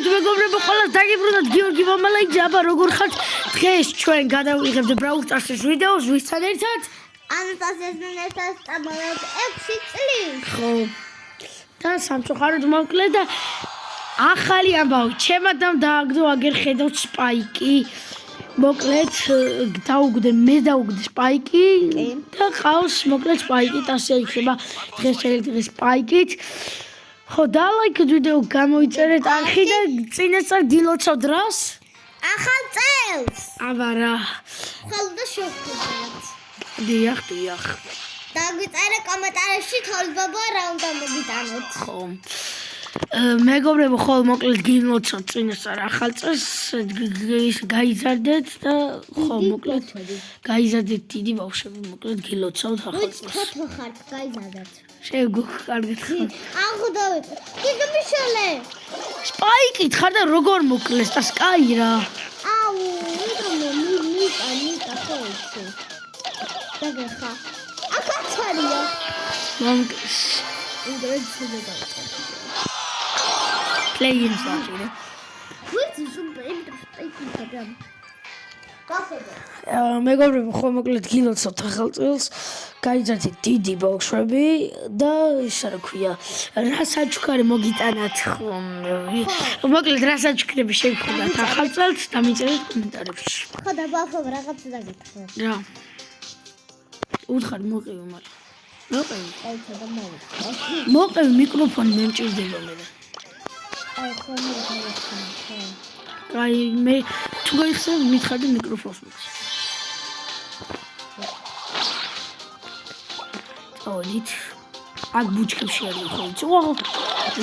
მოგესალმებით მეგობრებო, ყველას დაგიბრუნდათ გიორგი მამალაიძე, აბა როგორ ხართ? დღეს ჩვენ გადავიღებთ Brawl Stars-ის ვიდეოს ვისთან ერთად? ანასტასიასთან ერთად სტაბილურად 6 წლის. ხო. და სამწუხაროდ მოკლე და ახალი ამბავი, ჩემადამ დააგდო აგერ ხედავთ სპაიკი. მოკლედ დაუგდე, მე დაუგდე სპაიკი და ყავს მოკლედ სპაიკით, ასე იქნება დღეს დღეს სპაიკით. ხო, დალაიქეთ ვიდეო, გამოიწერეთ არხი და წინასწარ გილოცავთ რას? ახალ წელს. აბა რა. ხოლმე შევხვდით. დიახ. დაგვიწერე კომენტარებში თოვლბაბა რა უნდა მოგიტანოთ. ხო. მეგობრებო, ხო, მოკლედ გილოცავთ წინასწარ ახალ წელს, გაიზარდეთ და ხო, მოკლედ გაიზარდეთ დიდი ბავშვები, მოკლედ გილოცავთ ახალ წელს. ხოთო ხართ, გაიზარდეთ. შეგუხარდეთ ხო? აღდავით. კიდე მიშალე. სპაიკით ხარ და როგორ მოკლეს და სკაი რა. აუ, ნიკა ხო იცი. დაგეხა. აკაცარია. მომკლეს. ინტერესული დავწერე. პლეიერს ვაჭირე. ვიცი, სუპერ ინტერესტინგია. გასაგებია. მეგობრებო, ხო მოკლედ გილოცავთ ახალ წელს, გაიზარდეთ დიდი ბავშვები და ისა რა ქვია, რა საჩუქარი მოგიტანათ ხო? მოკლედ რა საჩუქრები შეგხვდათ ახალ წელს და მიწერეთ კომენტარებში. ხო და ბავშვები რაღაცა დაგითხრა. რა. უთხარ მოყევი მაგრამ. მოყევი. აი ცოტა მოვიდა. მოყევი მიკროფონი მე მჭირდება მე. აი ხო მოვიდა. აი მე თუ გაიხსენებ მითხარდი მიკროფონს მოხსნი. ავდით. აქ ბუჩქებში არის ხო იცი? ვაუ!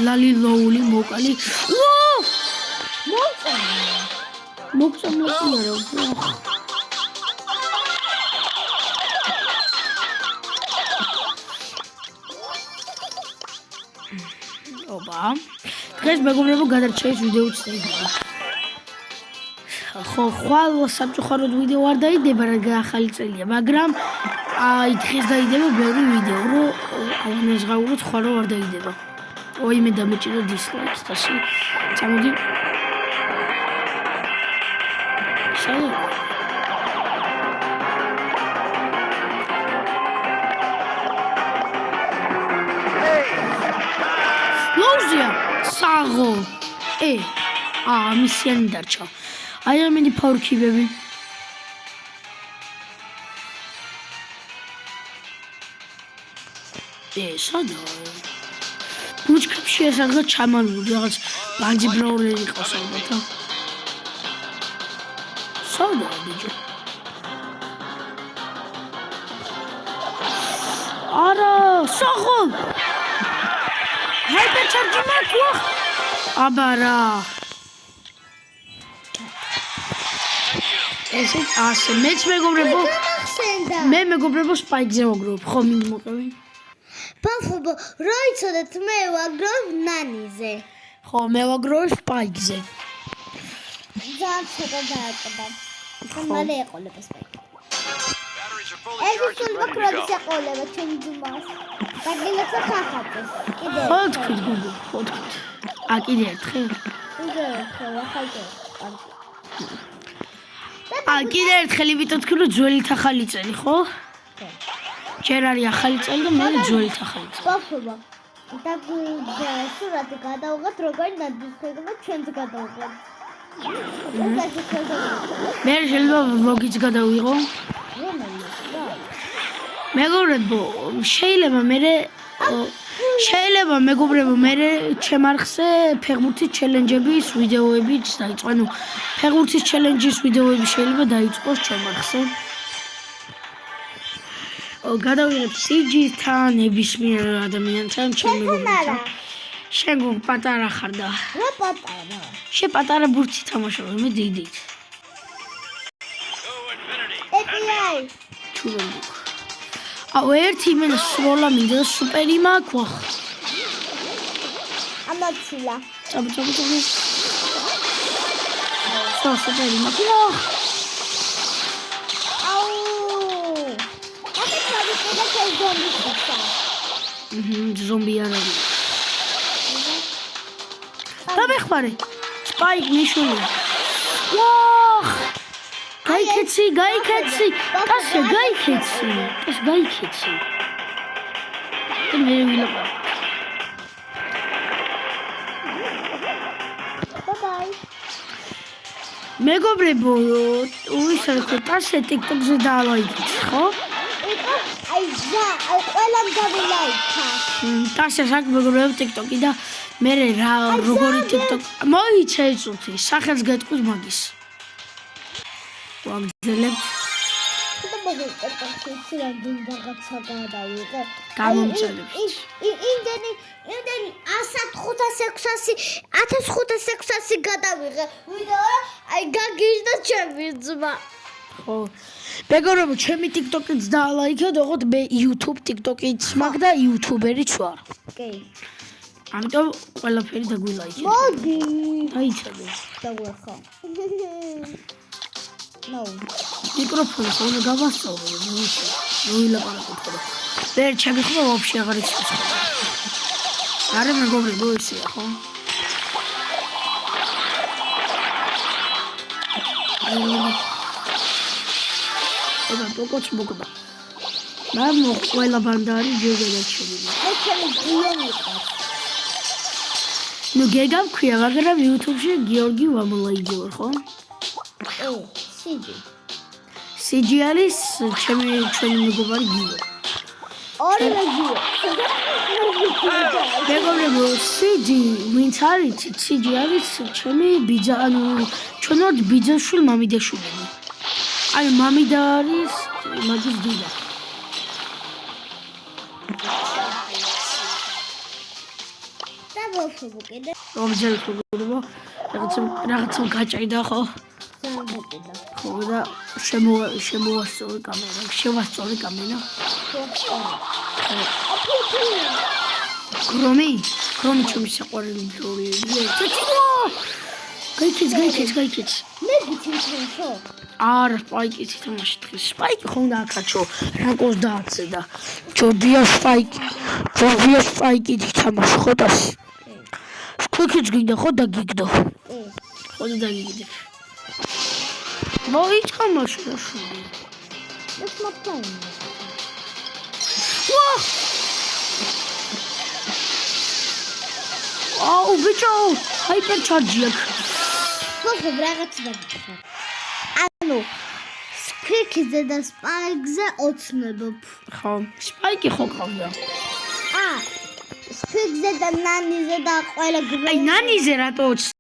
ლალი ლოული მოკალი. ვაუ! მოგწამლა კი არა. ოპა. დღეს მეგობრებო გადარჩევის ვიდეოც დაიდება. ხო, ხვალ სამწუხაროდ ვიდეო არ დაიდება, რა ახალი წელია, მაგრამ აი დღეს დაიდება ბევრი ვიდეო, რომ ავანაზღაუროთ ხვალ არ დაიდება. ой, მე დამეჭირა დისლაიქს და სი. წამოდი. შალო. ლოუზია, საღო. მისიანი დარჩა. აი ამინდი ფაურქიბები. სადა? ბუჩქებში ეს რაღაც ჩამალული, რაღაც ბანჯი ბრაულერი ყავს ალბათ. სადა ბიჭო? არა, საღო. ჰაიპერჩარჯი მაქვს. აბა რა. ესე ასე მეც მეგობრებო მე მეგობრებო სპაიკზე ვაგროვებ ხო მინდა მოყევი ბავშვებო რა იცოდეთ მე ვაგროვებ ნანიზე ხო მე ვაგროვებ სპაიკზე ძალიან ცოტა დააკდა მალე ეყოლება სპაიკი ეს ვაკროდის ეყოლება ჩემი ძმას დაგილოცა ხახატეს კიდე ხო თქვი გუგო ხო თქვი კიდე ერთხელ კიდე ერთხელ ახალწელს კიდე ერთხელ იმიტომ თქვი რომ ძველი ახალი წელი ხო? ჯერ არის ახალი წელი და მე ძველი ახალი წელი. ბავშვებო, სურათი გადავიღოთ როგორ ნადისხდება ჩვენც გადავიღოთ. მე შეიძლება ვლოგიც გადავიღო. მეგობრებო, შეიძლება მეგობრებო მე ჩემ არხზე ფეხბურთის ჩელენჯების ვიდეოებიც დაიწყო. ანუ ფეხბურთის ჩელენჯის ვიდეოები შეიძლება დაიწყოს ჩემ არხზე. გადავიღებ CG-თან, ნებისმიერ ადამიანთან, ჩემ მეგობრებთან. შენ პატარა ხარ და. რა პატარა? შენ პატარა ბურთი თამაშობ, მე დიდით. ეტიაი. ჩურები. ერთი მე სროლა მინდა სუპერი მაქვს. ამაცილა. წაბი. სუპერი მაქვს. აუ. აკეთე ზომბი ხარ. ზომბი არ არის. დამეხმარე. სპაიკ ნიშული. ვაჰ! გაიქეცი. ტასე გაიქეცი. და მე ვილაპარაკ. ბაი. მეგობრებო, უისარ ხო ტასე TikTok-ზე დაალაიქეთ, ხო? აი ყველამ გამილაიქა. ტასე საკ მეგობრებო TikTok-ი და მე რა როგორი TikTok მოიცა ეწუთი, სახელს გეტყვის მაგის. ვაგზელებთ და მოგეკეთე რადგან რაღაცა გადავიღე. გამომწერებთ. იმდენი 1500-1600 გადავიღე. ვიდეო აი გაგიჟდა ჩემი ძმა. ხო. მეგობრებო, ჩემი TikTok-იც დაალაიქეთ, ოღონდ მე YouTube TikTok-იც მაგ და YouTuber-იც ვარ. კი. ამიტომ ყველაფერი დაგვილაიქეთ. მოდი. დაიცადე. დაგვეხო. ნო. მიკროფონი ხო უნდა გავასწავლო, მოვილაპარაკოთ ხო. ვერ ჩაგიხმო ვაფშე აღარ იცის ხო. არა მეგობრებო, ისეა ხო? აბა პოკოც მოკდა. მამო ყველა ბანდა არის ჯერჯერობით. მე ჩემი გიო მიყავს. ნუ გეგავქვია, მაგრამ YouTube-ში გიორგი ვამოლაიძე ვარ, ხო? სიჯი. სიჯი არის ჩემი მეგობარი გიო. ორივე გიო. მეგობრებო, სიჯი ვინც არის? სიჯი არის ჩემი ბიძა, ანუ ჩვენ ვართ ბიძაშვილი, მამიდაშვილი. აი მამიდა არის მაგის დიდა. და ბავშვები კიდე რომჯერ ხუგურბო რაღაცა გაჭირდა ხო? ზამბეტა. ხო და შემოვასწორი კამერა. ქრომი ჩემი საყვარელი დროია. გაიქეც. მე გიცინთრენშო. არა, სპაიკი თამაში დღეს. სპაიკი ხომ დააკაჩო, რაკოს დააცე და ჯობია სპაიკი თამაში ხო დასი. სკოქიც გინდა ხო დაგიგდო. ხო დაგიგდე. მოიწამაშ რა შვილი. ეს მაფაინი. ვაჰ! აუ ბიჭო, ჰაიპერჩარჯი აქვს. ხო რაღაც დაგიქვა. ანუ სპიქზე და სპაიკზე ოცნებობ. ხო, სპაიკი ხო ყავდა. სპიქზე და ნანიზე და ყველა აი ნანიზე რატო